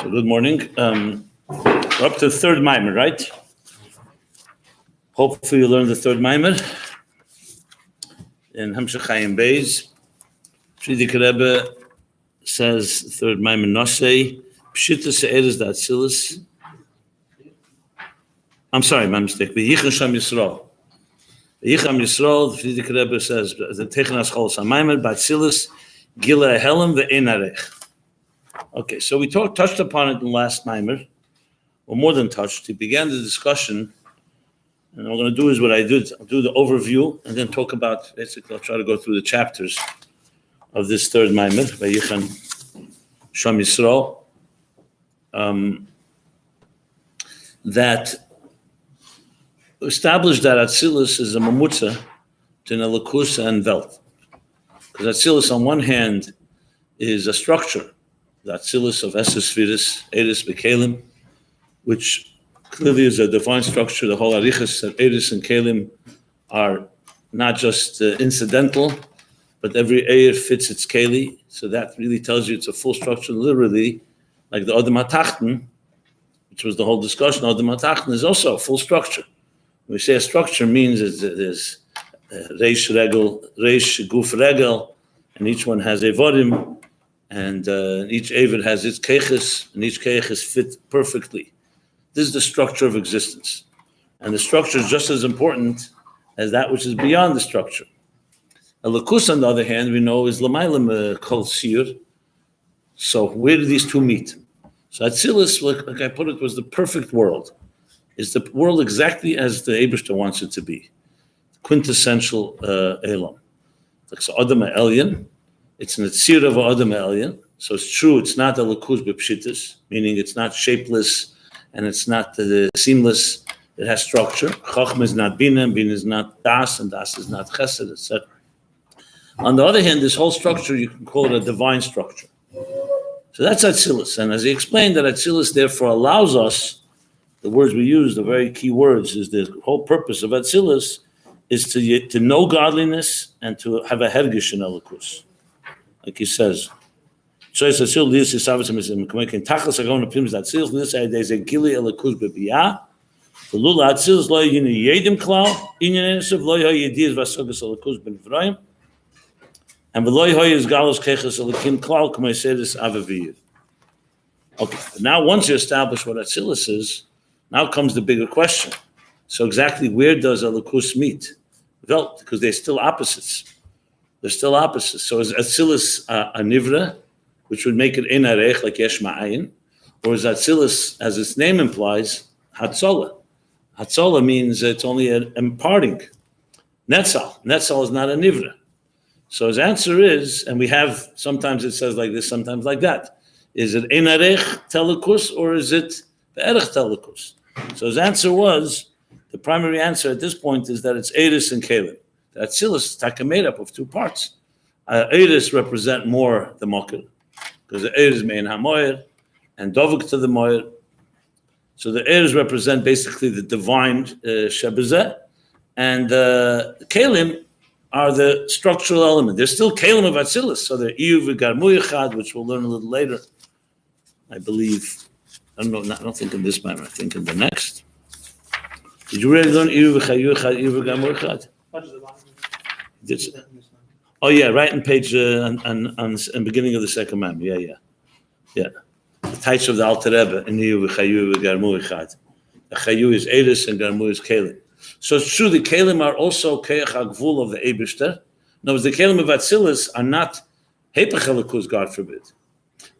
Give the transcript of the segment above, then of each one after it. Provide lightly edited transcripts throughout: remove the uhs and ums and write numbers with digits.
So good morning. We're up to the third Maamar, right? Hopefully you learned the third Maamar in Ayin Beis. Friedrich Rebbe says third Maamar Nosei Pshita Se'eres da Atzilus. I'm sorry, my mistake. V'yichon Sham Yisrael. V'yichon Yisrael. Friedrich Rebbe says the Techon Aschol Maamar B'Atzilus Gila Helem Ve'en Arech. Okay, so we touched upon it in the last Maamar, or more than touched. He began the discussion, and what I'm going to do is what I did. I'll do the overview, and then talk about, basically, I'll try to go through the chapters of this third Maamar, Vayichan Sham Yisrael, that established that Atzilus is a mamutza to Nelakus and Welt. Because Atzilus, on one hand, is a structure, the Atzilus of Eses Sfiris, Eris Bekelim, which clearly is a divine structure. The whole Arichas that Eris and Kelim are not just incidental, but every Eir fits its Keli. So that really tells you it's a full structure, literally, like the Adam HaTachten, which was the whole discussion. Adam HaTachten is also a full structure. When we say a structure, means there's Reish Regel, Reish Guf Regel, and each one has Evorim, and each Eved has its Keches, and each Keches fit perfectly. This is the structure of existence. And the structure is just as important as that which is beyond the structure. Elikus, on the other hand, we know is L'maylam Kol Sir. So where do these two meet? So Atzilus, like I put it, was the perfect world. It's the world exactly as the Eibishter wants it to be. Quintessential Elam. Like so Adam Elyon, it's an Etzir of Adam Elyon. So it's true, it's not a Elikus B'Pshitis, meaning it's not shapeless and it's not seamless. It has structure. Chachma is not Bina, Bina is not Das, and Das is not Chesed, etc. On the other hand, this whole structure, you can call it a divine structure. So that's Atzilus. And as he explained, that Atzilus therefore allows us, the words we use, the very key words, is the whole purpose of Atzilus is to know godliness and to have a hergish in Elikus. Like he says, so it's Atzilus, this is Savasam, Tachas Agon Pim Atzilus, this is a Gili Elikus Bebiyah. The Lula Atzilus lo yini yedim klal, inyan enesav lo yediz vasogas Elikus ben Vrayim. And v'loy hoy is galos keches elikim klal k'may sedis avaviv. Okay, now once you establish what Atzilus is, now comes the bigger question. So exactly where does Elikus meet? Well, because they're still opposites. They're still opposites. So is Atzilus a nivra, which would make it in arech like yesh ma'ayin, or is Atzilus, as its name implies, hatzola? Hatzola means it's only an imparting. Netzal is not a nivra. So his answer is, and we have, sometimes it says like this, sometimes like that. Is it ein arech telikus or is it be'erech telikus? So his answer was, the primary answer at this point is that it's Eris and Kelim. The Atzilus is made up of two parts. Eris represent more the Mokir, because the Eris mein hamoyer and Dovuk to the Moyer. So the Eris represent basically the divine Shebezeh, and the Kelim are the structural element. They're still Kelim of Atzilus, so they're Iyuv v'Garmu Yechad, which we'll learn a little later, I believe. I don't think in this Maamar, I think in the next. Did you really learn Iyuv v'Chayu Yechad, Iyuv v'Garmu Yechad? Oh yeah, right in page, on beginning of the second Maamar, yeah. The Taich of the Alter Rebbe, in Iyuv v'Chayu v'Garmu Yechad. The Chayu is Eris and Garmu is Kelim. So it's true, the Kelim are also Keach HaGvul of the Eibishter. In other words, the Kelim of Atzilus are not Hepech Elikus, God forbid.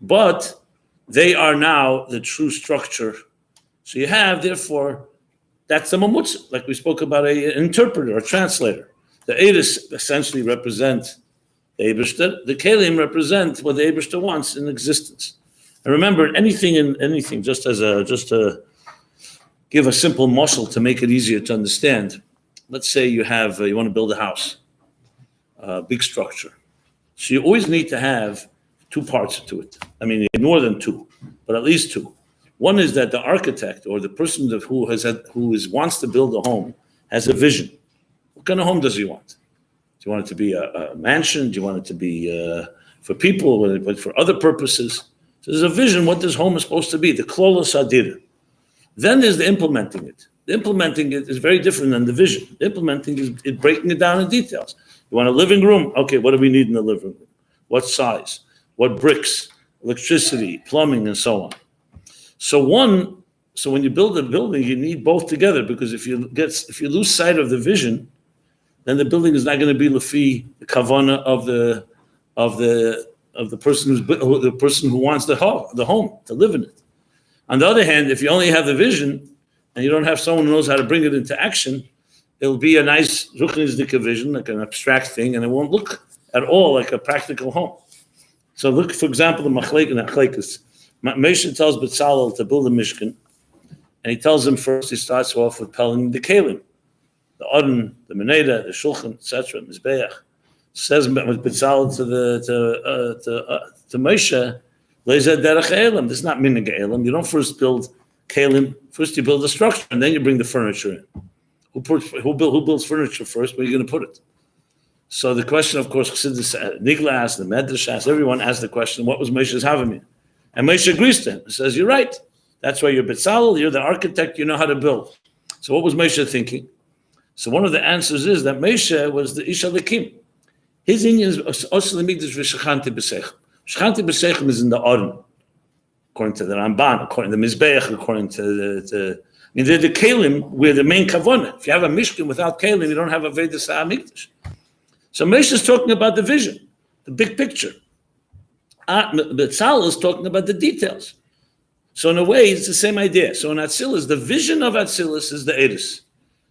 But they are now the true structure. So you have, therefore, that's the Mamutz, like we spoke about an interpreter or translator. The Eris essentially represent the Eibishter. The Kelim represent what the Eibishter wants in existence. And remember, anything, just to give a simple muscle to make it easier to understand. Let's say you want to build a house, a big structure. So you always need to have two parts to it. I mean, more than two, but at least two. One is that the architect or the person who wants to build a home has a vision. What kind of home does he want? Do you want it to be a mansion? Do you want it to be for people, but for other purposes? So there's a vision what this home is supposed to be, the klolos adir. Then there's the implementing it. The implementing it is very different than the vision. The implementing is breaking it down in details. You want a living room? Okay, what do we need in the living room? What size? What bricks? Electricity, plumbing, and so on. So when you build a building, you need both together, because if you lose sight of the vision, then the building is not going to be lefi the kavana of the person who wants the home to live in it. On the other hand, if you only have the vision and you don't have someone who knows how to bring it into action, it'll be a nice ruchnisdika vision, like an abstract thing, and it won't look at all like a practical home. So look, for example, the machlekes. Moshe tells Bezalel to build a mishkan, and he tells him first, he starts off with pelling the kelim, the odin, the meneda, the shulchan, etc., mizbeach. Says Bezalel to Moshe, this is not minig elam. You don't first build kelim. First you build the structure, and then you bring the furniture in. Who builds furniture first? Where are you going to put it? So the question, of course, Chassidus, Nigla asked, the Medrash asked, everyone asked the question, what was Moshe's havamim? And Moshe agrees to him. He says, you're right. That's why you're Bezalel, you're the architect, you know how to build. So what was Moshe thinking? So one of the answers is that Moshe was the Ish Alekim. His inyan is Osel Migdash v'Shechanti B'Seichem. Shechanti B'Seichem is in the Aron, according to the Ramban, according to the Mizbeach, according to the Kelim, where the main kavanah. If you have a Mishkan without Kelim, you don't have a Vedas HaMikdash. So Moshe is talking about the vision, the big picture. Bezalel is talking about the details. So in a way, it's the same idea. So in Atzilus, the vision of Atzilus is the Eidus.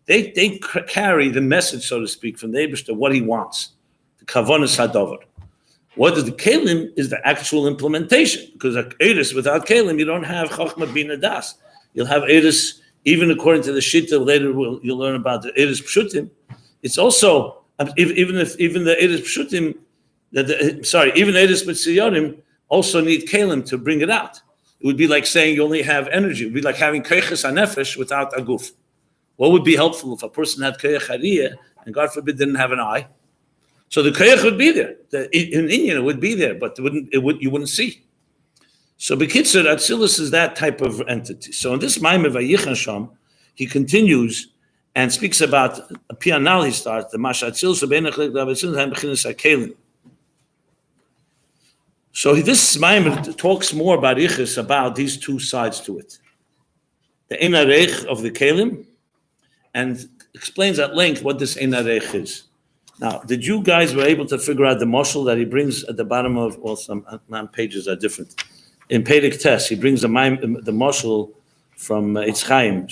They carry the message, so to speak, from the Eibishter, what he wants, the Kavanas Hadover. What is the Kelim is the actual implementation, because Eidus without Kelim, you don't have Chochmah Bina Das. You'll have Eidus, even according to the Shita, later you'll learn about the Eidus Pshutim. It's also, even the Eidus Pshutim, even Eidus Mitziyonim also need Kelim to bring it out. It would be like saying you only have energy. It would be like having Koiches HaNefesh without Aguf. What would be helpful if a person had Koyach Hariyah and God forbid didn't have an eye? So the Koyach would be there. In Inyan it would be there, but you wouldn't see. So B'kitzur, Atzilus is that type of entity. So in this Maamar Vayichan Sham, he continues and speaks about a pianal. He starts the Masha Atzilus B'Chinas. So this Maamar talks more about Ichus, about these two sides to it. The Ein Arech of the Kelim, and explains at length what this Ein Arech is. Now, did you guys were able to figure out the mashal that he brings at the bottom of, well, some pages are different. In Perek Tes, he brings the mashal from Eitz Chaim.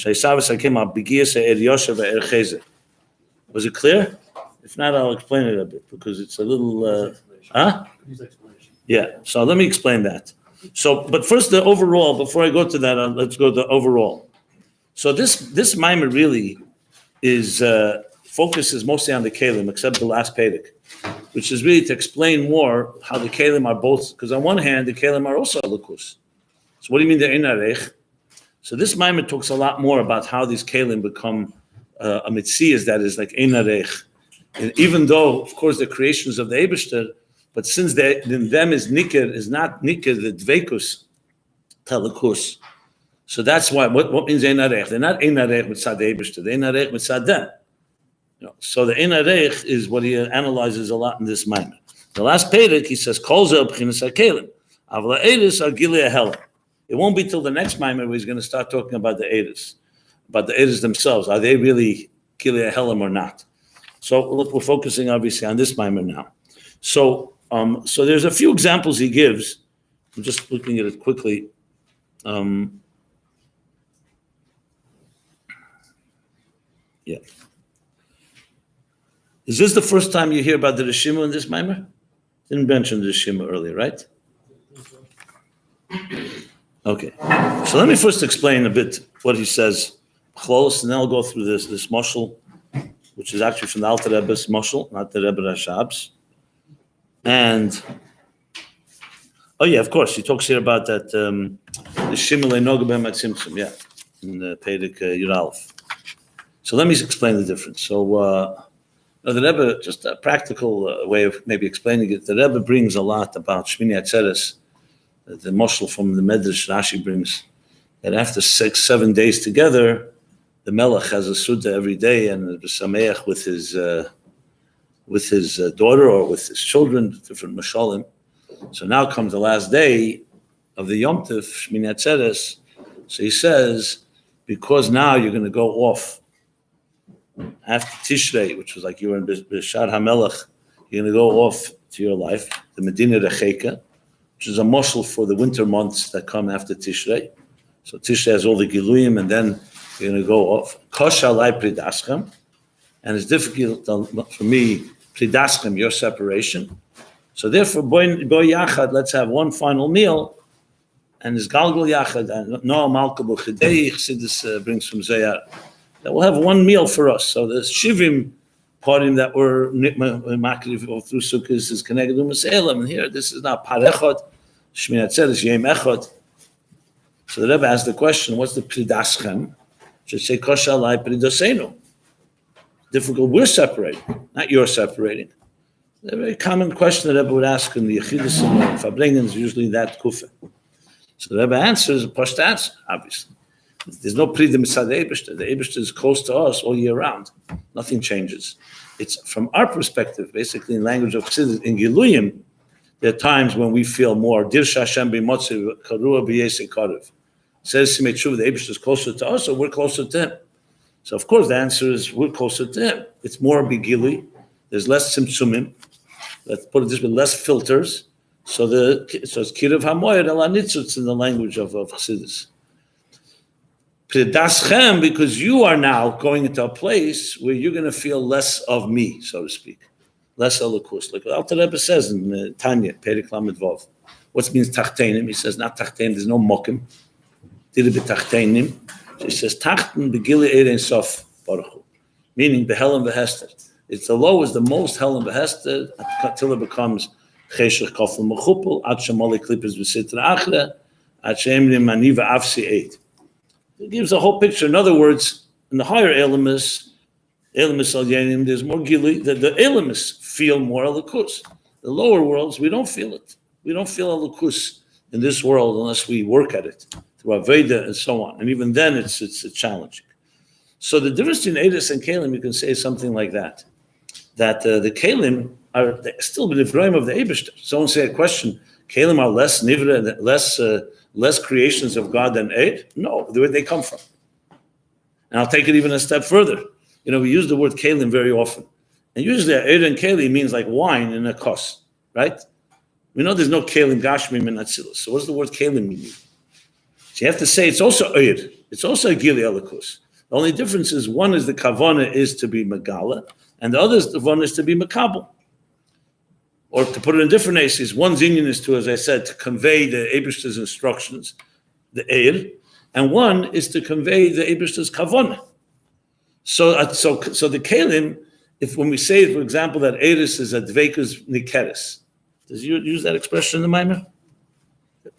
Was it clear? If not, I'll explain it a bit, because it's a little, Yeah, so let me explain that. So, but first the overall, before I go to that, let's go to the overall. So this Maamar really is, focuses mostly on the Kelim, except the last Perek, which is really to explain more how the Kelim are both, because on one hand, the Kelim are also Lukus. So what do you mean the Ein Arech? So this Maamar talks a lot more about how these Kelim become a Mitzias that is like Ein Arech. And even though, of course, the creations of the Eibishter, but since in them is not Nikir, the Dveikus, Telekus. So that's why, what means Ein Arech? They're not Ein Arech mitzad the Eibishter, they're Ein Arech mitzad them. So the Ein Arech is what he analyzes a lot in this Maamar. The last Perek, he says, Kol Zeh B'chinas HaKelim, Avla Eidus are Gilei HaHelam. It won't be till the next Maamar where he's going to start talking about the Eidus themselves. Are they really Gilei HaHelam or not? So look, we're focusing obviously on this Maamar now. So there's a few examples he gives. I'm just looking at it quickly. Yeah. Is this the first time you hear about the Rishima in this Maamar? Didn't mention the Rishima earlier, right? Okay. So let me first explain a bit what he says close, and then I'll go through this mashal, which is actually from the Alter Rebbe's mashal, not the Rebbe Rashab's. And oh yeah, of course, he talks here about that the Shimele Nogabem at Simtsum, yeah, in the Perek Yiralef. So let me explain the difference. So the Rebbe, just a practical way of maybe explaining it, the Rebbe brings a lot about Shmini Atzeres The moshel from the Medrash Rashi brings that after 6-7 days together, the Melech has a Suda every day and a Sameach with his daughter or with his children, different Mashalim. So now comes the last day of the Yom Tov, Shmini Atzeres. So he says, because now you're going to go off after Tishrei, which was like you were in B'Shar HaMelech, you're going to go off to your life, the Medina Recheka, which is a moshel for the winter months that come after Tishrei. So Tishrei has all the Giluyim, and then you're going to go off. Kosh alai pridaschem, and it's difficult for me, pridaschem, your separation. So therefore, boy yachad, let's have one final meal, and it's galgal yachad, and no malka b'chidei, Chassidus brings from Zayar, that we'll have one meal for us. So the shivim parting that were makriv through Sukkot is connected to Maselim, and here this is not parechot, Shmini Atzeres yem echot. So the Rebbe asked the question, what's the pridaschem? Should say kosh alai pridosenu. Difficult, we're separating, not you're separating. A very common question the Rebbe would ask in the Yechidus and Fabringen is usually that kufa. So the Rebbe answers a posh answer, obviously. There's no pridim mitzad the Eibishter. The Eibishter is close to us all year round. Nothing changes. It's from our perspective, basically in language of Chassidus, in Giluyim, there are times when we feel more, Dirsha Hashem b'motzi karua b'yesei karev. Says Simei Tshuva, the Eibishter is closer to us or we're closer to him. So of course the answer is we're closer to him. It's more bigili. There's less tzimtzumim. Let's put it this way, less filters. So it's kiruv hamoyer ala nitzutz in the language of Chassidus. Pridaschem, because you are now going into a place where you're going to feel less of me, so to speak, less elokus. Like Alter Rebbe says in Tanya, Perek Lamed Vav. What means tachtenim? He says not tachtenim. There's no mokim. Did it be tachtenim? So he says tachten begili erein sof baruch hu, meaning behelam behester. It's the lowest, the most helen behester until it becomes cheshach kafel mechupel ad shemali klippers v'sitra achre ad sheemrim maniva avsi eid. It gives a whole picture. In other words, in the higher Elamis al Yanim, there's more gili. The Elamis feel more elokus. The lower worlds, we don't feel it. We don't feel elokus in this world unless we work at it through Aveda and so on. And even then, it's challenging. So the difference between Eidus and Kalim, you can say something like that. That the Kalim are still the Nivraim of the Eibishter. Someone said a question, Kalim are less Nivra, less creations of God than Eid? No, where they come from. And I'll take it even a step further. We use the word Kalim very often. And usually Eid and Kali means like wine in a kos, right? We know there's no Kalim Gashmim in Atzilus. So what does the word Kalim mean? So you have to say it's also Eid. It's also a Gili Elikus. The only difference is one is the Kavana is to be Megala, and the other is the one is to be Makabel. Or to put it in different aces, one's union is to, as I said, to convey the Eibishter's instructions, the Eir, and one is to convey the Eibishter's Kavana. So the Kalim, when we say, for example, that Eiris is a Dveikus Nikeres, does you use that expression in the Maamar?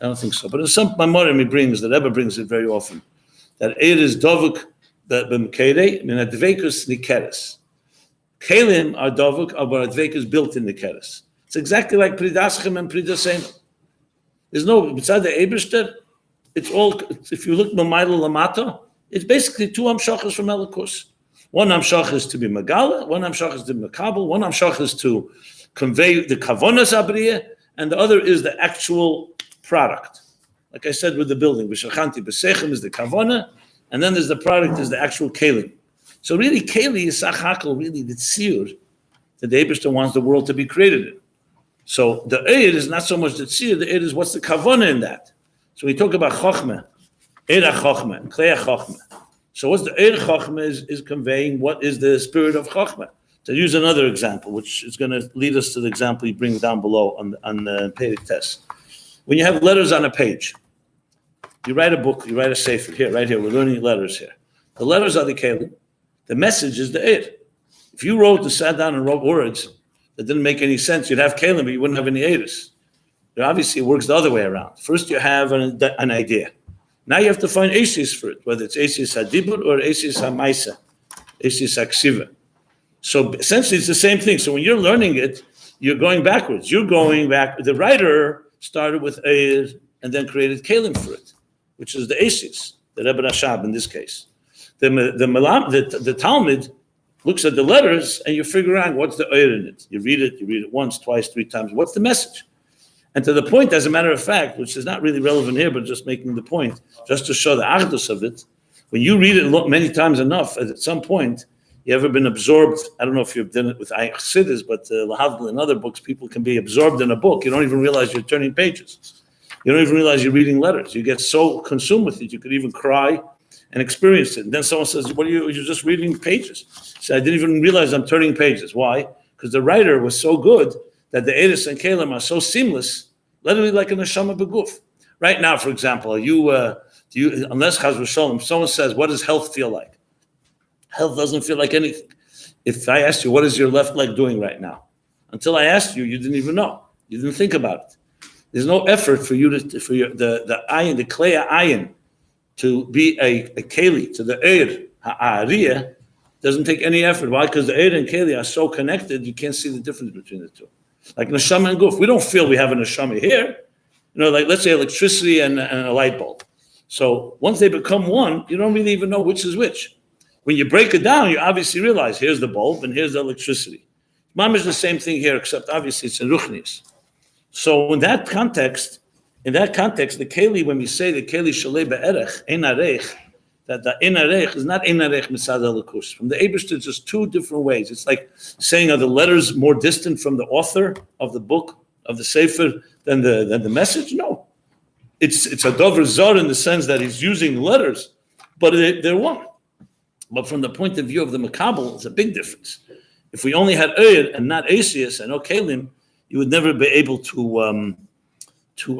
I don't think so. But in some Maamarim he brings, the Rebbe brings it very often, that Eiris Dovuk B'Mkeirei, min a Dveikus Nikeres. Kalim are Dovuk, but a Dveikus built in Nikeres. It's exactly like Pridaschem and Pridasenu. There's no, beside the Eibishter, it's all, if you look Mamayla Lamata, it's basically two Amshachas from Elikus. One Amshach is to be Megala, one Amshach is to be Makabel, one Amshach is to convey the Kavonas Abriya, and the other is the actual product. Like I said with the building, B'Shachanti B'Sechem is the Kavona, and then there's the product is the actual Kalim. So really, Kali is Sachakal, really the Tzir, that the Eibishter wants the world to be created in. So the Eid is not so much the Tzir, the Eid is what's the Kavona in that. So we talk about Chochmah, Eid HaChochmah, and Klei HaChochmah. So what's the Eid HaChochmah is conveying what is the spirit of Chochmah. To use another example, which is going to lead us to the example you bring down below on the Perek test. When you have letters on a page, you write a book, you write a sefer. Here, right here, we're learning letters here. The letters are the Kalim. The message is the Eid. If you sat down and wrote words that didn't make any sense, you'd have Kalim, but you wouldn't have any Eidus. But obviously, it works the other way around. First, you have an idea. Now you have to find Asis for it, whether it's Asis HaDibur or Asis HaMaisa, Asis HaKsiva. So essentially, it's the same thing. So when you're learning it, you're going backwards. You're going back. The writer started with Eir and then created Kalim for it, which is the Asis, the Rebbe Rashab in this case. The Talmud looks at the letters and you figure out what's the Oyer in it. You read it once, twice, three times. What's the message? And to the point, as a matter of fact, which is not really relevant here, but just making the point, just to show the achdus of it, when you read it many times enough, at some point, you ever been absorbed? I don't know if you've done it with Chassidus, but Lahavdil and other books, people can be absorbed in a book. You don't even realize you're turning pages. You don't even realize you're reading letters. You get so consumed with it, you could even cry and experience it. And then someone says, "What are you? You're just reading pages." So I didn't even realize I'm turning pages. Why? Because the writer was so good that the Eris and Kalim are so seamless, literally like a neshama beguf. Right now, for example, unless Chaz v'sholom, someone says, "What does health feel like?" Health doesn't feel like anything. If I asked you, "What is your left leg doing right now?" Until I asked you, you didn't even know. You didn't think about it. There's no effort for you the ayin, the kleya ayin, to be a keli to the eir ha'ariyah. Doesn't take any effort. Why? Because the eir and keli are so connected, you can't see the difference between the two. Like neshama and guf, we don't feel we have a neshama here. Like let's say electricity and a light bulb. So once they become one, you don't really even know which is which. When you break it down, you obviously realize here's the bulb and here's the electricity. Maamar is the same thing here, except obviously it's in ruchnis. So in that context, the keli, when we say the keli shalei be'erech, ein arech, that the ein arech is not ein arech mitzad halakus. From the Eibishter, it's just two different ways. It's like saying, are the letters more distant from the author of the book, of the sefer, than the message? No. It's a dover zor in the sense that he's using letters, but they're one. But from the point of view of the makabel, it's a big difference. If we only had Oyer and not Asius and no Kalim, you would never be able to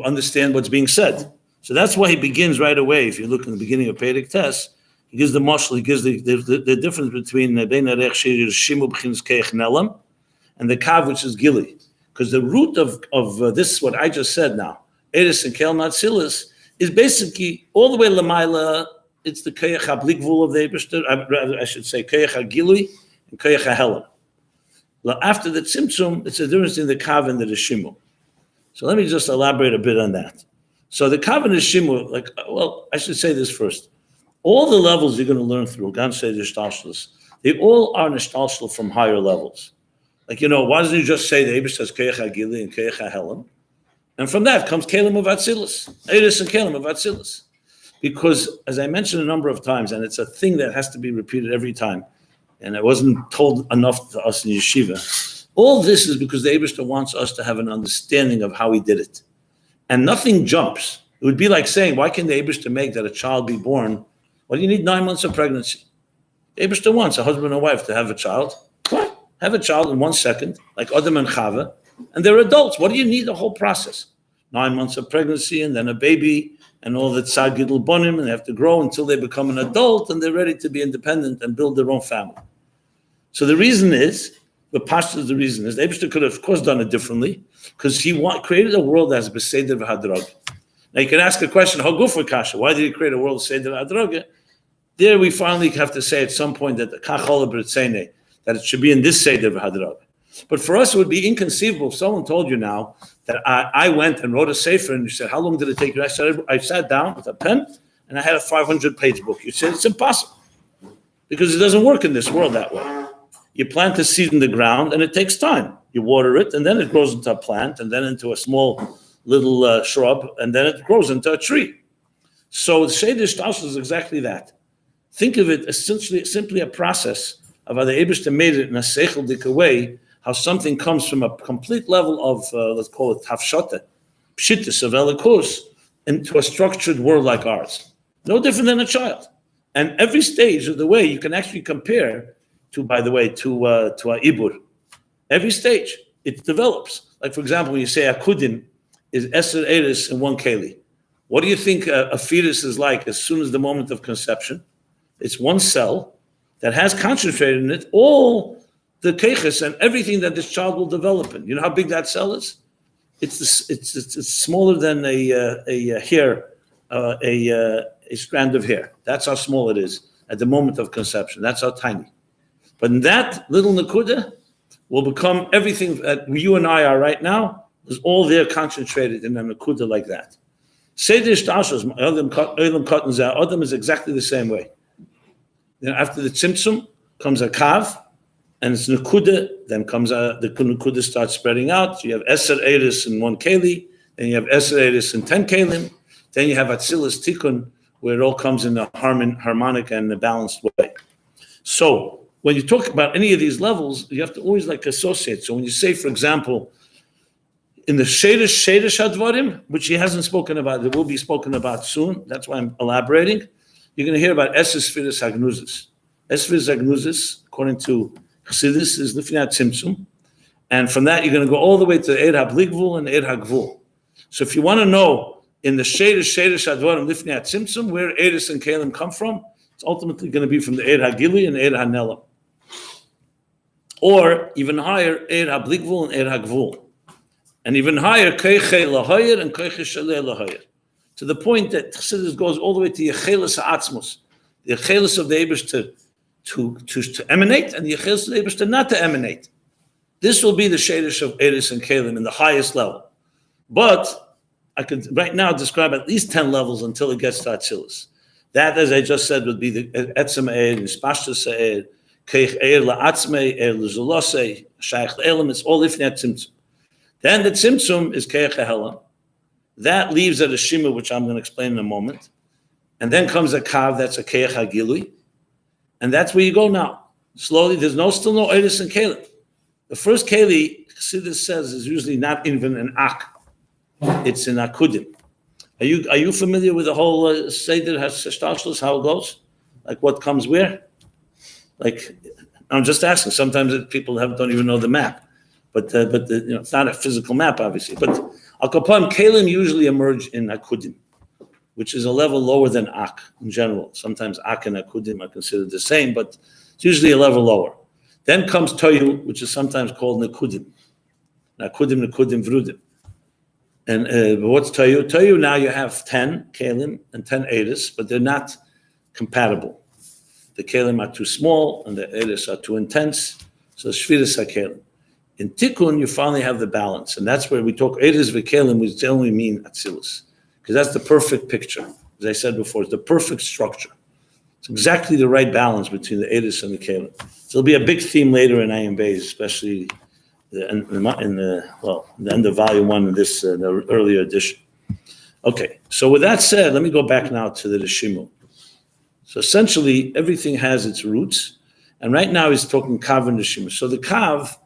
understand what's being said. So that's why he begins right away. If you look in the beginning of Perek Tes, he gives the mashal, he gives the difference between Bein Arech Sheir Shimu B'chinas Keich Nelam and the Kav, which is Gili. Because the root of this, what I just said now, Eris and Kel Matzilis, is basically all the way Lamaila. It's the Keich HaBlikvul of the Eibishter, I should say Keich HaGilui and Keich HaHelam. After the Tzimtzum, it's a difference in the Kav and the Rishimu. So let me just elaborate a bit on that. So the Kav and the Rishimu, I should say this first. All the levels you're going to learn through, Gan Seder Shtalshlus, they all are Nishtalshlu from higher levels. Why doesn't he just say the Eibishter has Keich HaGilui and Keich HaHelam? And from that comes Kalim of Atzilus, Eris and Kalim of Atzilus. Because, as I mentioned a number of times, and it's a thing that has to be repeated every time, and it wasn't told enough to us in yeshiva, all this is because the Eibishter wants us to have an understanding of how he did it. And nothing jumps. It would be like saying, why can the Eibishter make that a child be born? Well, you need 9 months of pregnancy. The Eibishter wants a husband and wife to have a child. What? Have a child in 1 second, like Adam and Chava, and they're adults. What do you need the whole process? 9 months of pregnancy and then a baby, and all the tzad gidul bonim, and they have to grow until they become an adult and they're ready to be independent and build their own family. So the reason is, the Eibishter could have, of course, done it differently, because he created a world that has beseder v'hadraga. Now you can ask a question, Hagufa Kasha, why did he create a world of seder v'hadraga? There we finally have to say at some point that the kachol b'ritzene, that it should be in this seder v'hadraga. But for us, it would be inconceivable if someone told you now that I went and wrote a sefer, and you said, how long did it take you? I sat down with a pen, and I had a 500-page book. You said, it's impossible, because it doesn't work in this world that way. You plant a seed in the ground, and it takes time. You water it, and then it grows into a plant, and then into a small little shrub, and then it grows into a tree. So the Seder Shtaus is exactly that. Think of it as simply a process of how the Eibishter made it in a seichel-dik way, how something comes from a complete level of, let's call it hafshata, pshittus of elikus, into a structured world like ours. No different than a child. And every stage of the way you can actually compare to a ibur. Every stage, it develops. Like, for example, when you say akudin is eser eris in one keli. What do you think a fetus is like as soon as the moment of conception? It's one cell that has concentrated in it all the keiches and everything that this child will develop in. You know how big that cell is? It's smaller than a hair, a strand of hair. That's how small it is at the moment of conception. That's how tiny. But in that little nakuda will become everything that you and I are right now, is all there concentrated in a nakuda like that. Seder Shtashos, Olam Katan Zeh Adam is exactly the same way. Then after the Tzimtzum comes a Kav, and it's Nekuda, then comes the Nekuda starts spreading out. You have Eser Eris in one Keli, then you have Eser Eris in 10 Kelim, then you have Atzilus Tikkun, where it all comes in a harmonic and a balanced way. So when you talk about any of these levels, you have to always associate. So when you say, for example, in the Shedish Hadvarim, which he hasn't spoken about, that will be spoken about soon, that's why I'm elaborating, you're going to hear about Eses Firis Hagnuzis. Eses Firis Hagnuzis, according to Chassidus, is Lifnei Tzimtzum. And from that, you're going to go all the way to Eid HaBligvul and Eid HaGvul. So if you want to know in the Shedish Hadvarim, Lifnei Tzimtzum, where Eidus and Kalim come from, it's ultimately going to be from the Eid HaGili and Eid HaNelam. Or even higher, Eid HaBligvul and Eid HaGvul. And even higher, Keiche Lahayer and Keiche Shaleh Lahayer. To the point that Chassidus goes all the way to Yechelis HaAtzmos, the Yechelis of the Eibush to emanate, and the Yechelis of the Eibush not to emanate. This will be the Shedish of Eris and Kalim in the highest level. But I could right now describe at least 10 levels until it gets to Atzilus. That, as I just said, would be the Etzem Eir, Nispashtus Eir, Keich Eir La'atzmei, Eir L'Zulosei, Shaykh L'Elam, it's all Lifnei Tzimtzum. Then the Tzimtzum is Keich HaHelam. That leaves at a Shima, which I'm going to explain in a moment. And then comes a Kav, that's a Keich HaGilui. And that's where you go now. Slowly, there's still no Eris and Kalim. The first Keli, Chassidus says, is usually not even an Ak. It's an Akudim. Are you familiar with the whole Seder HaShtashlos, how it goes? Like what comes where? Like, I'm just asking. Sometimes people don't even know the map. But it's not a physical map, obviously. But Al Kapam, Kalim usually emerge in Akudim, which is a level lower than Ak in general. Sometimes Ak and Akudim are considered the same, but it's usually a level lower. Then comes Toyu, which is sometimes called Nekudim. Nekudim, Vrudim. And what's Toyu? Toyu, now you have 10 Kalim and 10 Eris, but they're not compatible. The Kalim are too small and the Eris are too intense, so Shviris HaKalim. In Tikkun, you finally have the balance, and that's where we talk Eris v'Kalim, we generally mean Atzilus, because that's the perfect picture. As I said before, it's the perfect structure. It's exactly the right balance between the Eris and the Kalim. So there'll be a big theme later in Ayin Beis, especially in the end of volume 1 in this the earlier edition. Okay, so with that said, let me go back now to the Rishimu. So essentially, everything has its roots, and right now he's talking Kav and Rishimu. So the Kav,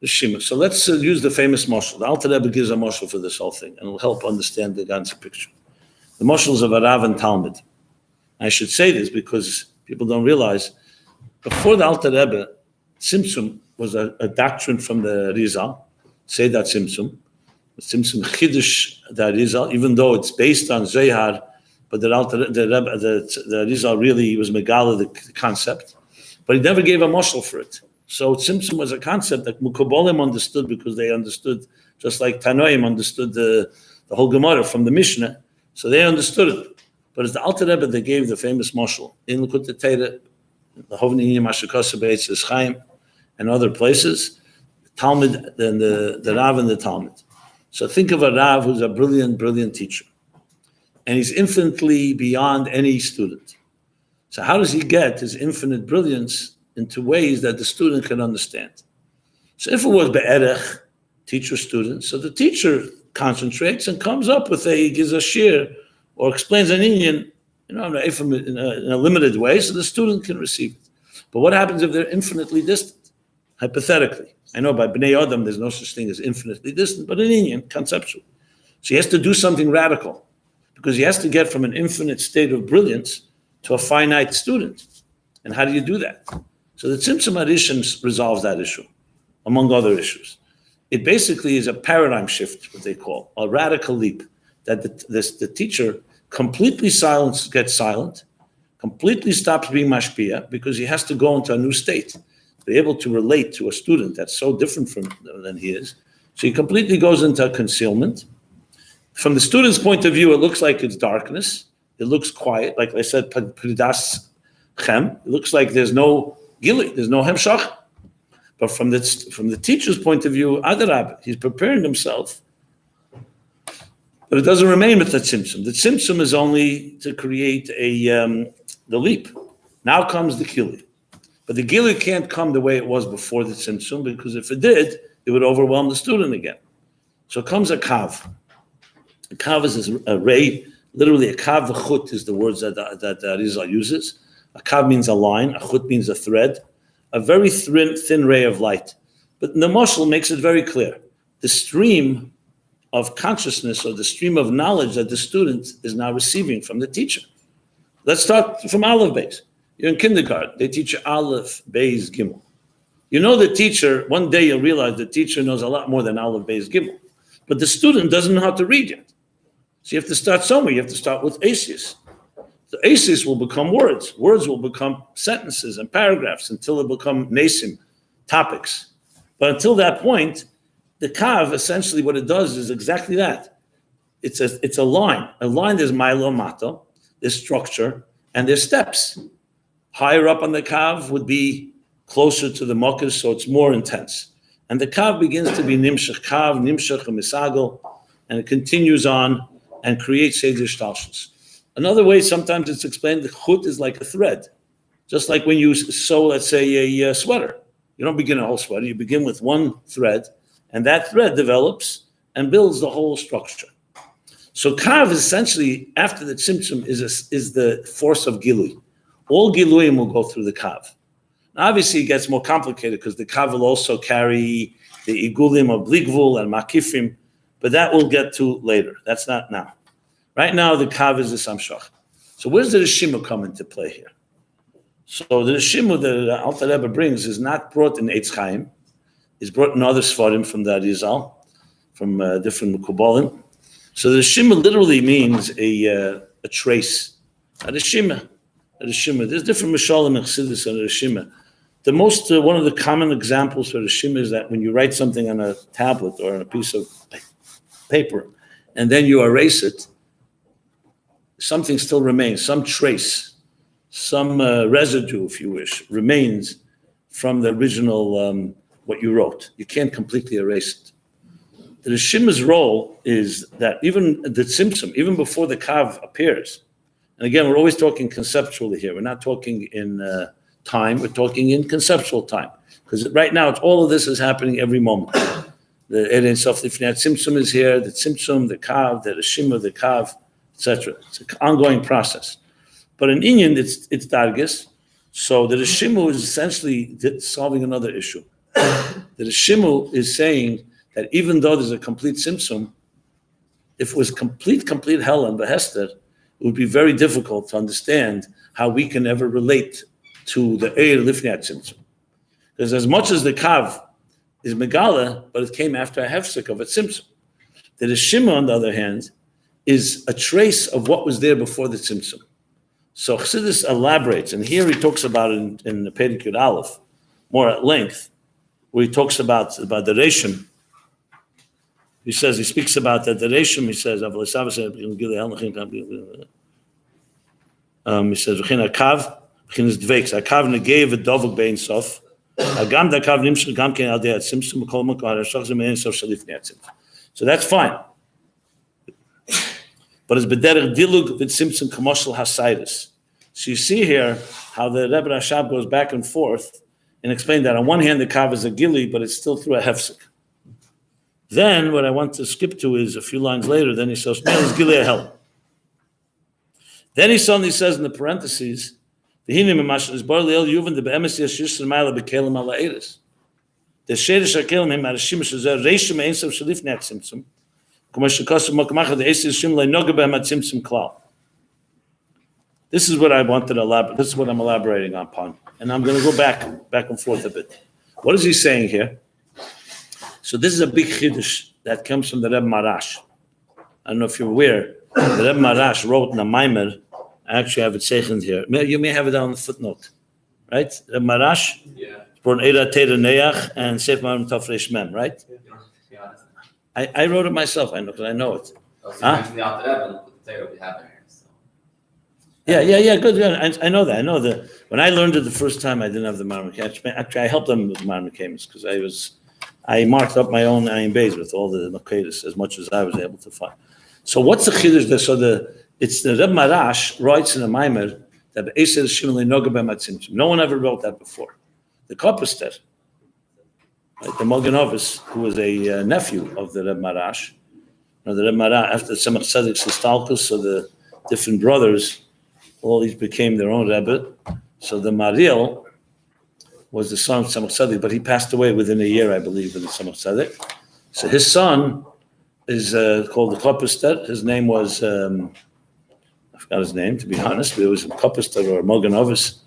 Rishimu. So let's use the famous mashal. The Alter Rebbe gives a mashal for this whole thing, and it'll help understand the ganze picture. The mashals of a Rav and Talmud. I should say this because people don't realize, before the Alter Rebbe, Tzimtzum was a doctrine from the Rizal, say that Tzimtzum Chiddush the Rizal, even though it's based on Zohar, but the Rizal really was Megala, the concept, but he never gave a mashal for it. So Tzimtzum was a concept that Mukabolim understood because they understood, just like Tanoim understood the whole Gemara from the Mishnah, so they understood it. But as the Alter Rebbe, they gave the famous mashal in Likutei Torah, the Hovnei Mashakasa Beis Chaim, and other places, Talmud, and the Rav and the Talmud. So think of a Rav who's a brilliant, brilliant teacher. And he's infinitely beyond any student. So how does he get his infinite brilliance into ways that the student can understand? So if it was Be'erech, teacher-student, so the teacher concentrates and comes up with gives a shir, or explains an Indian, in a limited way, so the student can receive it. But what happens if they're infinitely distant? Hypothetically, I know by Bnei Adam there's no such thing as infinitely distant, but in Indian, conceptual. So he has to do something radical, because he has to get from an infinite state of brilliance to a finite student. And how do you do that? So the Tzimtzum Arishon resolves that issue, among other issues. It basically is a paradigm shift, what they call, a radical leap, that the teacher completely gets silent, completely stops being mashpia, because he has to go into a new state, be able to relate to a student that's so different than he is. So he completely goes into concealment. From the student's point of view, it looks like it's darkness. It looks quiet, like I said, pridas chem. It looks like there's no gili, there's no hemshach. But from the teacher's point of view, adarab, he's preparing himself But it doesn't remain with the tzimtzum. The tzimtzum is only to create the leap. Now comes the gilui. But the gilui can't come the way it was before the tzimtzum, because if it did, it would overwhelm the student again. So comes a kav. A kav is a ray, literally a kav v'chut is the words that Arizal uses. A kav means a line, a chut means a thread, a very thin ray of light. But the mashal makes it very clear. The stream of consciousness or the stream of knowledge that the student is now receiving from the teacher. Let's start from Aleph Beis. You're in kindergarten. They teach you Aleph Beis Gimel. You know the teacher, one day you'll realize the teacher knows a lot more than Aleph Beis Gimel. But the student doesn't know how to read yet. So you have to start somewhere. You have to start with Asis. The Asis will become words. Words will become sentences and paragraphs until they become nasim, topics. But until that point, the kav, essentially what it does is exactly that. It's a line. A line, there's milo mato, there's structure, and there's steps. Higher up on the kav would be closer to the mokas, so it's more intense. And the kav begins to be nimshach kav, nimshach misagel, and it continues on and creates seder shtalshus. Another way, sometimes it's explained, the chut is like a thread. Just like when you sew, let's say, a sweater. You don't begin a whole sweater, you begin with one thread, and that thread develops and builds the whole structure. So kav essentially, after the tzimtzum, is the force of gilui. All giluyim will go through the kav. Now, obviously, it gets more complicated because the kav will also carry the igulim of bligvul and makifim, but that we'll get to later. That's not now. Right now, the kav is the samshach. So where's the Rishima come into play here? So the Rishima that the Alter Rebbe brings is not brought in Eitz Chaim. It's brought in other Sfarim from the Arizal, from different Mekubalim. So the Rishima literally means a trace. A Rishima. There's different Mishalim and Chassidus on the Rishima. The most, one of the common examples for Rishima is that when you write something on a tablet or on a piece of paper, and then you erase it, something still remains, some trace, some residue, if you wish, remains from the original what you wrote. You can't completely erase it. The Rishima's role is that even the tzimtzum, even before the kav appears, and again, we're always talking conceptually here. We're not talking in time. We're talking in conceptual time. Because right now, all of this is happening every moment. The Ein Sof Lifnei Tzimtzum is here, the Tzimtzum, the Kav, the Rishima, the Kav, etc. It's an ongoing process. But in Inyan, it's Dargis. So the Rishimu is essentially solving another issue. The Rishimu is saying that even though there's a complete Tzimtzum, if it was complete Hell and Behester, it would be very difficult to understand how we can ever relate to the Eir Lifnei Tzimtzum. Because as much as the Kav is Megala, but it came after a hefsek of a Tzimtzum. The Rishima, on the other hand, is a trace of what was there before the Tzimtzum. So Chassidus elaborates, and here he talks about it in the Perek Yud Aleph, more at length, where he talks about the Reshim. He speaks about that the Reshim, he says, he says, Akav, B'chinas Dveiks, Akav negei v'dovuk bein sof, Agam da kav nimshach gam ken al dei tzimtzum kol makar hashach ze mein sof shalifnei tzimtzum. So that's fine. But it's bederech dilug v'tzimtzum kamoshel hasayris. So you see here how the Rebbe Rashab goes back and forth and explain that on one hand the kav is a gili, but it's still through a hefsek. Then what I want to skip to is a few lines later. Then he says, "Is gili hell." Then he suddenly says in the parentheses, the shedish hakelim him arashim shezer reishim einsof shalifnei tzimtzum, k'mo shekosov mokmacha the eis yishim leinoga behem tzimtzum klal. This is what I wanted to elaborate. This is what I'm elaborating upon, and I'm going to go back and forth a bit. What is he saying here? So this is a big chiddush that comes from the Rebbe Marash. I don't know if you're aware. The Rebbe Marash wrote in a Maamar. I actually have it second here. You may have it on the footnote, right? Rebbe Marash. Yeah. Born Eira Teira Neach and Seif Marim Tafresh Mem, right? Yeah. I wrote it myself. I know because I know it. Yeah. Good. I know that. I know that. When I learned it the first time, I didn't have the Maamar. Actually, I helped them with the Maamar Kamis because I marked up my own Ayin Beis with all the Makedis as much as I was able to find. So what's the chiddush there? So it's the Reb Marash writes in a Maamar that Beis Shimon Noga B'Matzimtzum. No one ever wrote that before. The Kopister, right, the Moganovis, who was a nephew of the Reb Marash. Now the Reb Marash, after Tzemach Tzedek's Histalkus, so the different brothers, all these became their own Rebbe. So the Mariel was the son of Tzemach Tzedek, but he passed away within a year, I believe, of the Tzemach Tzedek. So his son is called the Kopister. His name was, I forgot his name, to be honest, but it was Kopister or Moganovis.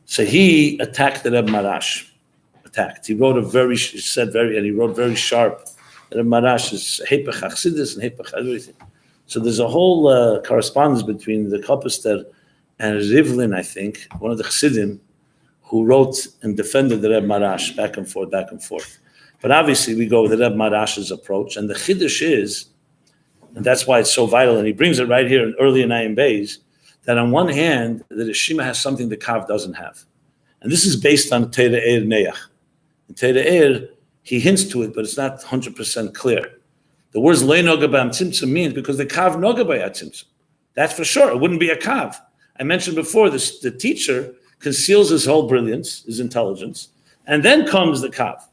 So he attacked the Reb Marash. He wrote and he wrote very sharp. The Reb Marash is Hepech Chassidus and Hepech everything. So there's a whole correspondence between the Kopister and Rivlin, I think, one of the Chassidim, who wrote and defended the Reb Marash back and forth. But obviously we go with the Reb Marash's approach, and the Chiddush is, and that's why it's so vital, and he brings it right here early in Ayin Beis, that on one hand, the Rishima has something the Kav doesn't have. And this is based on Teira Eir Neach. In Teira Eir, he hints to it, but it's not 100% clear. The words Le Noga B'Tzimtzum means because the Kav Noga B'Tzimtzum. That's for sure. It wouldn't be a Kav. I mentioned before, the teacher conceals his whole brilliance, his intelligence, and then comes the Kav.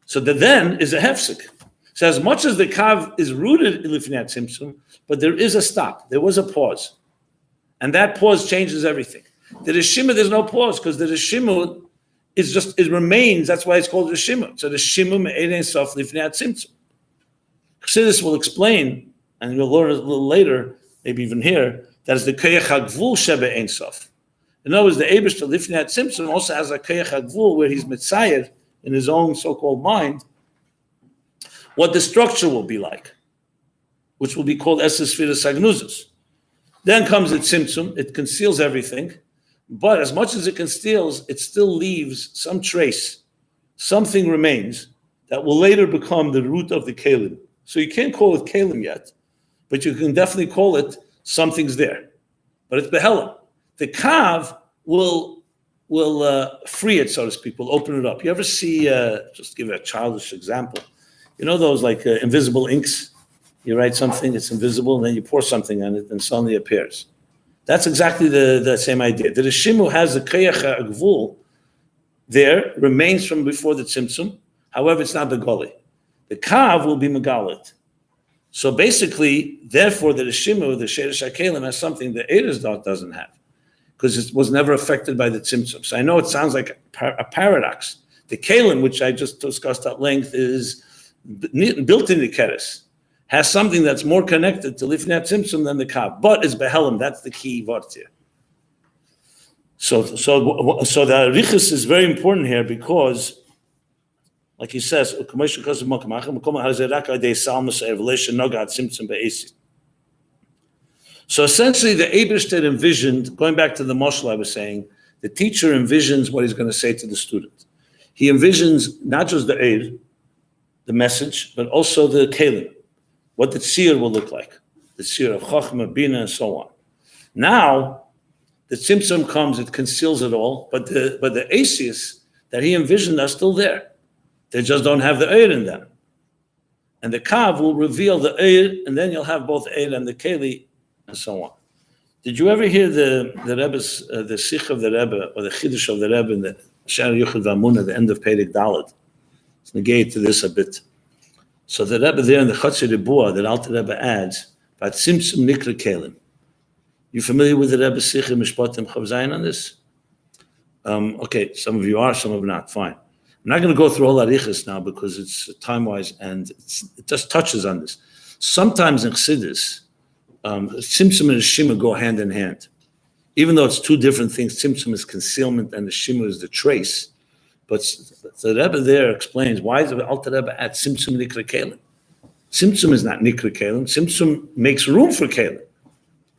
So the then is a hefsek. So as much as the Kav is rooted in Lifnei Tzimtzum, but there is a stop. There was a pause. And that pause changes everything. The Rishima, there's no pause, because the Rishima it remains, that's why it's called Rishima. So the Rishima me'ein sof Lifnei Tzimtzum. Chassidus will explain, and we'll learn a little later, maybe even here, that is the Koyach HaGvul Shebe Ein Sof. In other words, the Eibishter Lifnei Tzimtzum also has a Koyach HaGvul where he's Mitzayer in his own so-called mind, what the structure will be like, which will be called Eses Sfiras Agnuzos. Then comes the Tzimtzum, it conceals everything, but as much as it conceals, it still leaves some trace. Something remains that will later become the root of the Kalim. So you can't call it Kalim yet, but you can definitely call it something's there. But it's Behelim. The Kav will free it, so to speak, will open it up. You ever see, just give a childish example, you know those like invisible inks? You write something, it's invisible, and then you pour something on it, and suddenly it appears. That's exactly the same idea. The Rishimu has the Koyach HaGvul there, remains from before the Tzimtzum. However, it's not the Goli. The Kav will be Megalit. So basically, therefore, the Rishimu, the Sheresh HaKelim, has something the Eidos doesn't have, because it was never affected by the Tzimtzum. So I know it sounds like a paradox. The Kalim, which I just discussed at length, is built in the Keres, has something that's more connected to Lifnei Tzimtzum than the Kav, but it's Behelim. That's the key word here. So the Riches is very important here because, like he says, so essentially the Eibishter envisioned, going back to the Moshel I was saying, the teacher envisions what he's going to say to the student. He envisions not just the Eid, the message, but also the Kalim, what the Tzir will look like, the Tzir of Chochmah, Bina, and so on. Now, the Tzimtzum comes, it conceals it all, but the Asius that he envisioned are still there. They just don't have the Eid in them. And the Kav will reveal the Eid, and then you'll have both Eid and the Keli, and so on. Did you ever hear the Rebbe's, the Sikh of the Rebbe, or the Chiddush of the Rebbe in the Shara Yuchid V'Amunah, the end of Perek Dalet? It's negated to this a bit. So the Rebbe there in the Chatzir Rebua, that Alter Rebbe adds, about Tzimtzum Nikra Kelim. You familiar with the Rebbe's Sikh and Mishpatim Chav Zayin on this? Okay, some of you are, some of you not, fine. I'm not going to go through all Arichas now because it's time-wise and it just touches on this. Sometimes in Chassidus, Tzimtzum and Shima go hand in hand. Even though it's two different things, Tzimtzum is concealment and the Shima is the trace. But the Rebbe there explains, why is the Alter Rebbe at Tzimtzum Nikra Kelim? Tzimtzum is not Nikra Kelim. Tzimtzum makes room for Kelim.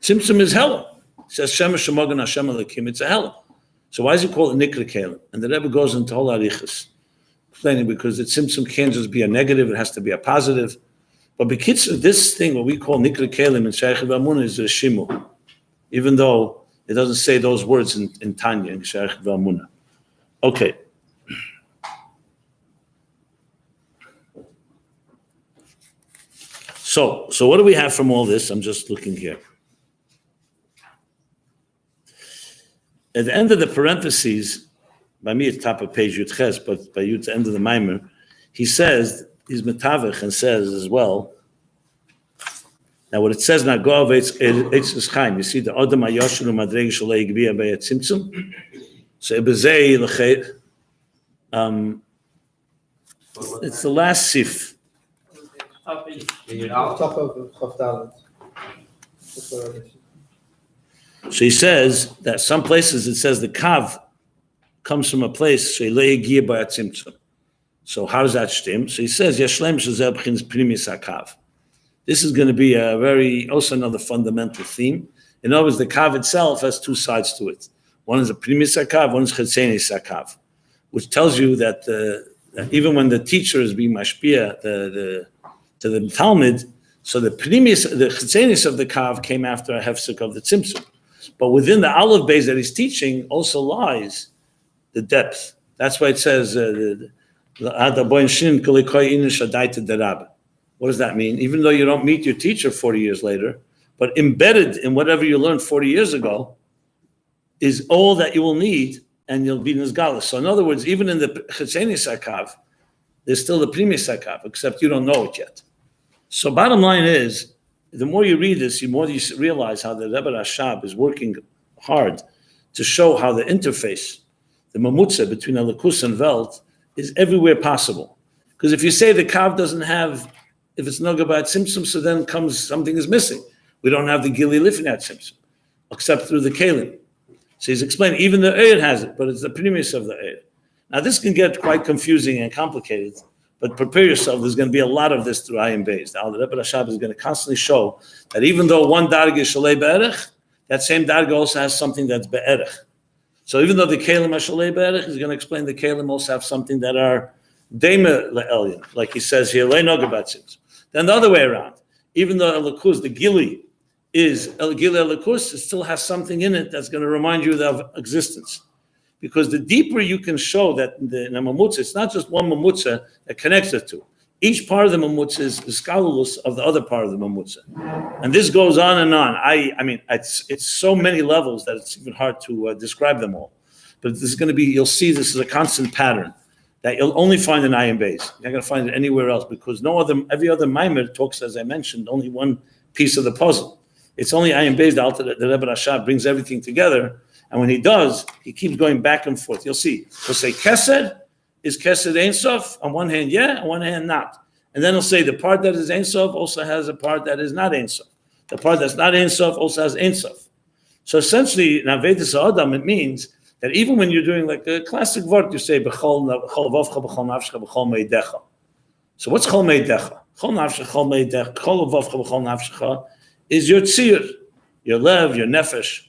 Tzimtzum is Hela. It says, Shema Shemogan Hashem Elokim, it's a Hela. So why is he called Nikra Kelim? And the Rebbe goes into whole Arichas, explaining because the Tzimtzum can't just be a negative, it has to be a positive. But because this thing, what we call Nikra Kelim in Shaykh V'Amunah is a Shimu, even though it doesn't say those words in Tanya, in Shaykh V'Amunah. Okay. So what do we have from all this? I'm just looking here. At the end of the parentheses, by me it's top of page Yud Ches, but by you it's the end of the Maamar, he says, he's metavich and says as well, now what it says now, go over it's chaim. You see the Adam Ayosher Madreg Shalei Gbiya Beit Tzimtzum. So Ebezei Lechet, it's the last sif. Top of Chavdalit. So he says that some places it says the kav comes from a place. So how does that stem? So he says Yashlem Shazel B'chins Primis HaKav. This is going to be also another fundamental theme. In other words, the kav itself has two sides to it. One is a Primis HaKav, one is Chetzenis HaKav, which tells you that even when the teacher is being mashpia to the Talmud, so the Chetzenis of the kav came after a hefsek of the Tzimtzum. But within the Aleph Beis that he's teaching also lies the depth. That's why it says, what does that mean? Even though you don't meet your teacher 40 years later, but embedded in whatever you learned 40 years ago is all that you will need, and you'll be nizgalus. So in other words, even in the Chetzenis HaKav, there's still the Primis HaKav, except you don't know it yet. So bottom line is, the more you read this, the more you realize how the Rebbe Rashab is working hard to show how the interface, the mamutza between Elikus and Welt, is everywhere possible. Because if you say the Kav doesn't have, if it's Nogabat Simsum, so then comes something is missing. We don't have the Gili Lifnat Simsum, except through the Kalim. So he's explaining, even the Eir has it, but it's the premise of the Eir. Now this can get quite confusing and complicated, but prepare yourself, there's going to be a lot of this through Ayin Beis. Now the Rebbe Rashab is going to constantly show that even though one Darga is Shalei Be'erech, that same Darga also has something that's Be'erech. So even though the Kalim are Shalei Be'erech, he's going to explain the Kalim also have something that are Dema Le'elyon, like he says here, Le'nogabatzim. Then the other way around, even though Elikus, the Gili, is Gili Elikus, it still has something in it that's going to remind you of existence. Because the deeper you can show that in the mamutza, it's not just one mamutza that connects the two. Each part of the mamutza is the scholulus of the other part of the mamutza. And this goes on and on. I mean, it's so many levels that it's even hard to describe them all. But this is going to be, you'll see this is a constant pattern that you'll only find in Ayin Beis. You're not going to find it anywhere else because every other Maamar talks, as I mentioned, only one piece of the puzzle. It's only Ayin Beis, the Rebbe Rashab brings everything together. And when he does, he keeps going back and forth. You'll see. He'll say, Kesed is Kesed Ein Sof. On one hand, yeah. On one hand, not. And then he'll say, the part that is Ein Sof also has a part that is not Ein Sof. The part that's not Ein Sof also has Ein Sof. So essentially, Navedis Adam, it means that even when you're doing like a classic word, you say, B'chol vavcha, B'chol nafshecha, B'chol meidecha. So what's Chol meidecha? Chol nafshecha, Chol meidecha, B'chol vavcha, B'chol nafshecha is your tzir, your lev, your nefesh.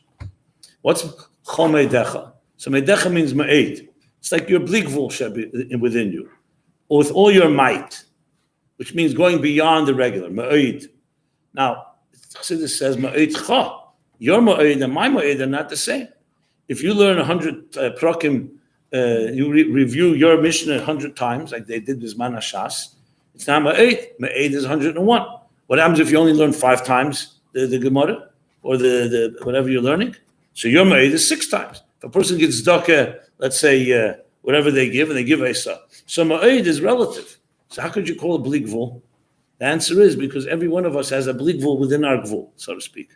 What's Chol meidecha? So meidecha means ma'id. It's like your bligvul within you, or with all your might, which means going beyond the regular ma'id. Now, Chassidus says ma'id cha. Your ma'id and my ma'id are not the same. If you learn 100 prokim, you review your Mishnah 100 times, like they did with Mana Shas. It's not ma'id. Ma'id is 101. What happens if you only learn 5 times the Gemara or the whatever you're learning? So your ma'id is 6 times. If a person gets tzedakah, let's say whatever they give, and they give Esa. So ma'id is relative. So how could you call it bligvul? The answer is because every one of us has a bligvul within our gvul, so to speak.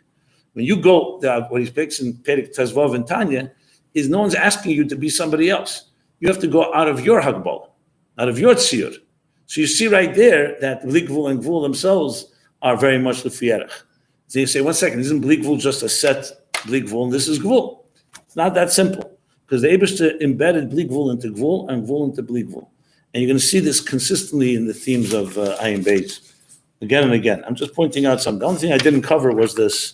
When you go, what he speaks in Perik Tezvav and Tanya, is no one's asking you to be somebody else. You have to go out of your hagbal, out of your tzir. So you see right there that bligvul and gvul themselves are very much the fierach. So you say, 1 second, isn't bligvul just a set bligvul and this is gvul? It's not that simple because the Eibishter embedded bligvul into gvul and gvul into bligvul. And you're going to see this consistently in the themes of Ayin Beis, again and again. I'm just pointing out something. The only thing I didn't cover was this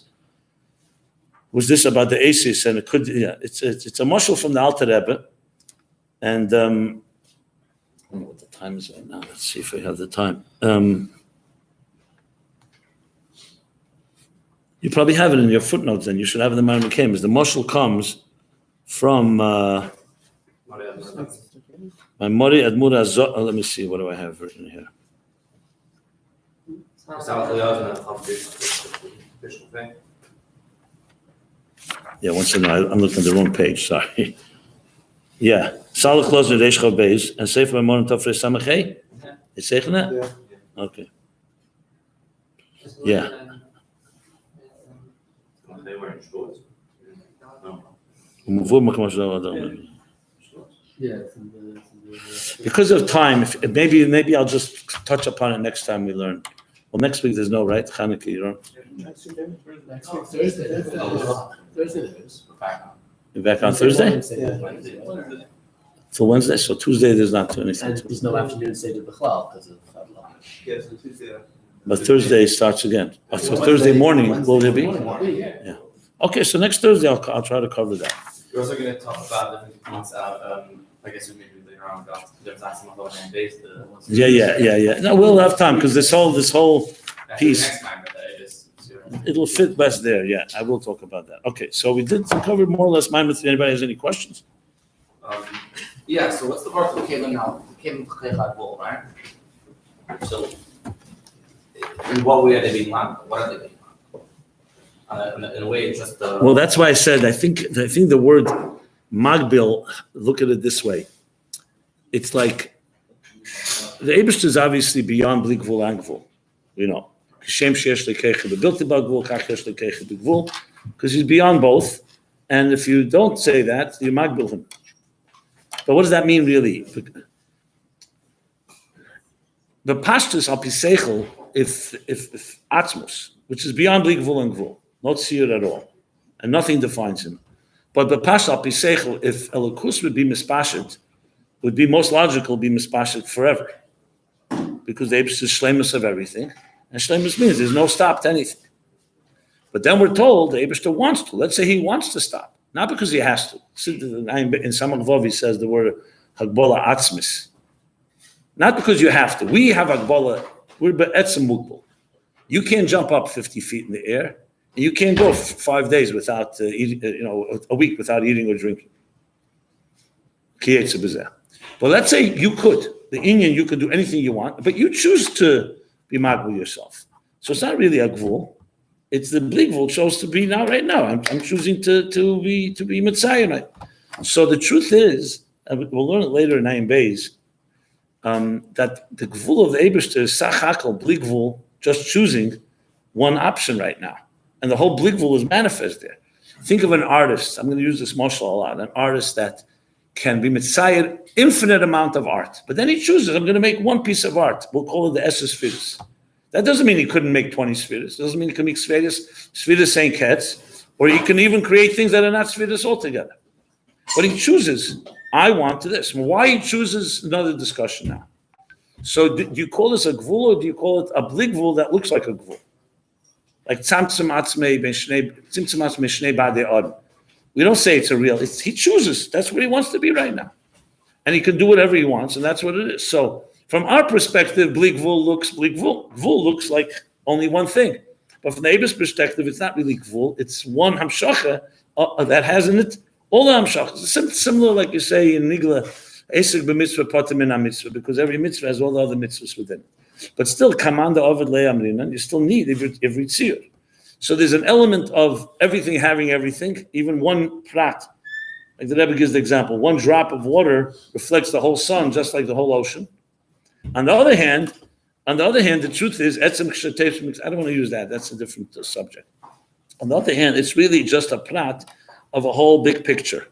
about the Asis, and it could, it's a mashal from the Alter Rebbe, and I don't know what the time is right now. Let's see if we have the time. You probably have it in your footnotes, and you should have it in the Maamar Kemes. The mashal comes from my Mori Admura. Let me see, what do I have written here? official thing. Yeah, once in a while, I'm looking at the wrong page, sorry. Yeah, Salach Lozner Reish Chav Beis, and Sefer Maamar Tafrei Samachay? It's saying that? Yeah. Okay. Yeah. They were in shorts. Yeah. Because of time, maybe I'll just touch upon it next time we learn. Well, next week there's no, right? Hanukkah, you don't? Next week, Thursday. Thursday. You're back on Thursday? Yeah. Till Wednesday, so Tuesday there's not anything. And there's no afternoon Seder B'chlal because of Fadla. Yes, on Tuesday. But Thursday starts again. So Thursday morning, will there be? Yeah. Okay, so next Thursday I'll try to cover that. We're also going to talk about different points out. I guess we maybe later on about there's asking about Ayin Beis. Yeah. No, we'll have time because this whole piece, Next time, but it is. it'll fit best there. Yeah, I will talk about that. Okay, so we covered more or less mine with anybody has any questions? Yeah, so what's the part of the Kalim now? The Kalim Chechad Bull, right? So, in what way are they being landed? What are they being landed? In a way, it's just. Well, that's why I said I think the word magbil. Look at it this way. It's like the Eibishter is obviously beyond bli gvul and gvul. You know, Kishem sheyesh lekecha bebilti bagvul, kach yesh lekecha begvul, because he's beyond both. And if you don't say that, you magbil him. But what does that mean really? The pashtus al piseichel, if atzmus, which is beyond bli gvul and gvul, not seer at all, and nothing defines him. But the pashtus al piseichel, if elokus would be mispashet, would be most logical, be mispashet forever, because the Eibishter is shlemus of everything, and shlemus means there's no stop to anything. But then we're told the Eibishter wants to. Let's say he wants to stop. Not because he has to. In Samach Vav, he says the word Hagbola Atzmis. Not because you have to. We have Hagbola, we're Be'etzem Mugbal. You can't jump up 50 feet in the air, and you can't go 5 days without eating, a week without eating or drinking. But let's say you could. The Inyan, you could do anything you want, but you choose to be Magbu yourself. So it's not really a Gvul. It's the big Gvul chose to be now, right now. I'm choosing to be Messiah. Right? So the truth is, we'll learn it later in Ayin Beis, that the Gvul of the Eibishter is Sachakal, bli gvul, just choosing one option right now. And the whole bli gvul is manifest there. Think of an artist. I'm going to use this mashal a lot. An artist that can be Messiah, infinite amount of art. But then he chooses, I'm going to make one piece of art. We'll call it the Esser Spheres. That doesn't mean he couldn't make 20 spheres. It doesn't mean he can make spheres ain't cats, or he can even create things that are not spheres altogether. But he chooses, I want to this. Why he chooses, another discussion now. So do you call this a gvul, or do you call it a bli gvul that looks like a gvul? Like tzimtzum atzmei shnei badei adam. We don't say it's a real, he chooses. That's where he wants to be right now. And he can do whatever he wants, and that's what it is. So from our perspective, bli gvul looks bli gvul. Gvul looks like only one thing. But from the Eibishter's perspective, it's not really gvul. It's one hamshacha that has in it all the hamshachas. It's similar, like you say in Nigla, esek b'mitzvah patim min mitzvah, because every mitzvah has all the other mitzvahs within it. But still, kamanda ovid le'amrinan, you still need every tzir. So there's an element of everything having everything, even one prat. Like the Rebbe gives the example, one drop of water reflects the whole sun, just like the whole ocean. On the other hand, the truth is, I don't want to use that. That's a different subject. On the other hand, it's really just a prat of a whole big picture.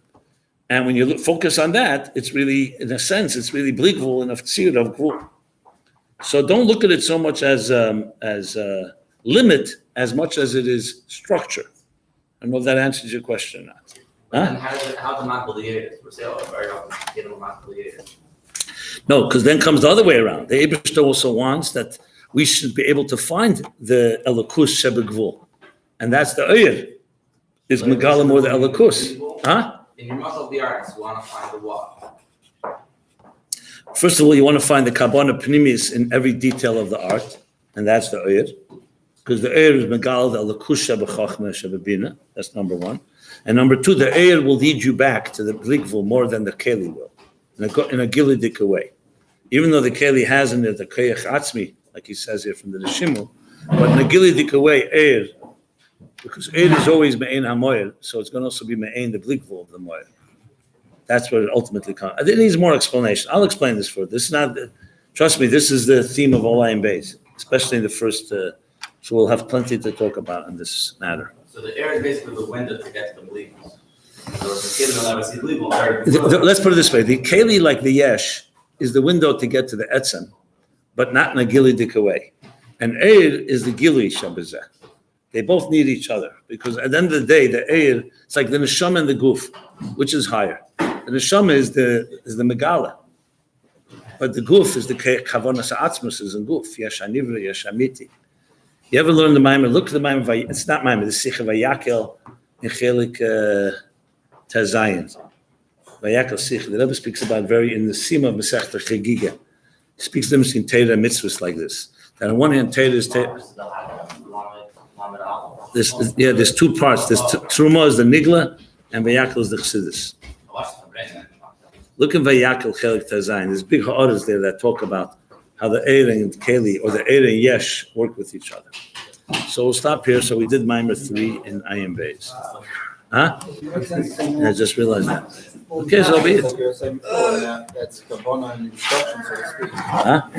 And when you focus on that, it's really, in a sense, it's really bli gvul and a tzir of gvul. So don't look at it so much as limit as much as it is structure. I don't know if that answers your question or not. And how to not believe it? We're saying, very often, get them not believe it. No, because then comes the other way around. The Eibishter also wants that we should be able to find the elokus shebegvul, and that's the Ayin. Is Megalim or the elokus? Huh? In your muscle of the artist, you want to find the what? First of all, you want to find the Kabbalah Pnimis in every detail of the art, and that's the Ayin. Because the Ayin is Megal, the elokus shebechachma shebebina. That's number one. And number two, the Ayin will lead you back to the bligvul more than the Keli will. In a gilidik way. Even though the Keli has in it the Koyach Atzmi, like he says here from the Rishimu, But Nagili Dikaway, Eir, because Eir is always Me'ain HaMoyer, so it's going to also be Me'ain the Blikvul of the Moyer. That's where it ultimately comes. It needs more explanation. I'll explain this further. This is not, trust me, this is the theme of all Ayin Beis, especially in the first, so we'll have plenty to talk about on this matter. So the air is basically the window to get to the believers. So the kid will never see believers. Let's put it this way. The Keli, like the Yesh, is the window to get to the Etzem, but not Nagili Dikaway. And Eir is the Gili Shabazeh. They both need each other because at the end of the day, the Eir, it's like the Neshama and the Guf, which is higher. The Neshama is the Megala. But the Guf is the Kavanas Atzmus is in Guf. Yesh Anivra, Yesh Amiti. You ever learn the Maamar? Look at the Maamar. It's not Maamar. The Sikha Vayakel in Chelik Tazayin. Vayakel Sikha. The Rebbe speaks about very in the Sima of Masechta Chagiga. He speaks the difference between Torah and mitzvahs like this. That on one hand, Torah is Torah. There's two parts. There's Truma is the Nigla and Vayakel is the Chassidus. Look in Vayakel Chelik Tazayin. There's big ha'oras there that talk about how the Eir and Keli or the Eir and Yesh work with each other. So we'll stop here. So we did Maamar 3 in Ayin Beis. Huh? I just realized that. Okay, so be it. That's Kabbalah and instruction, so to speak. Huh?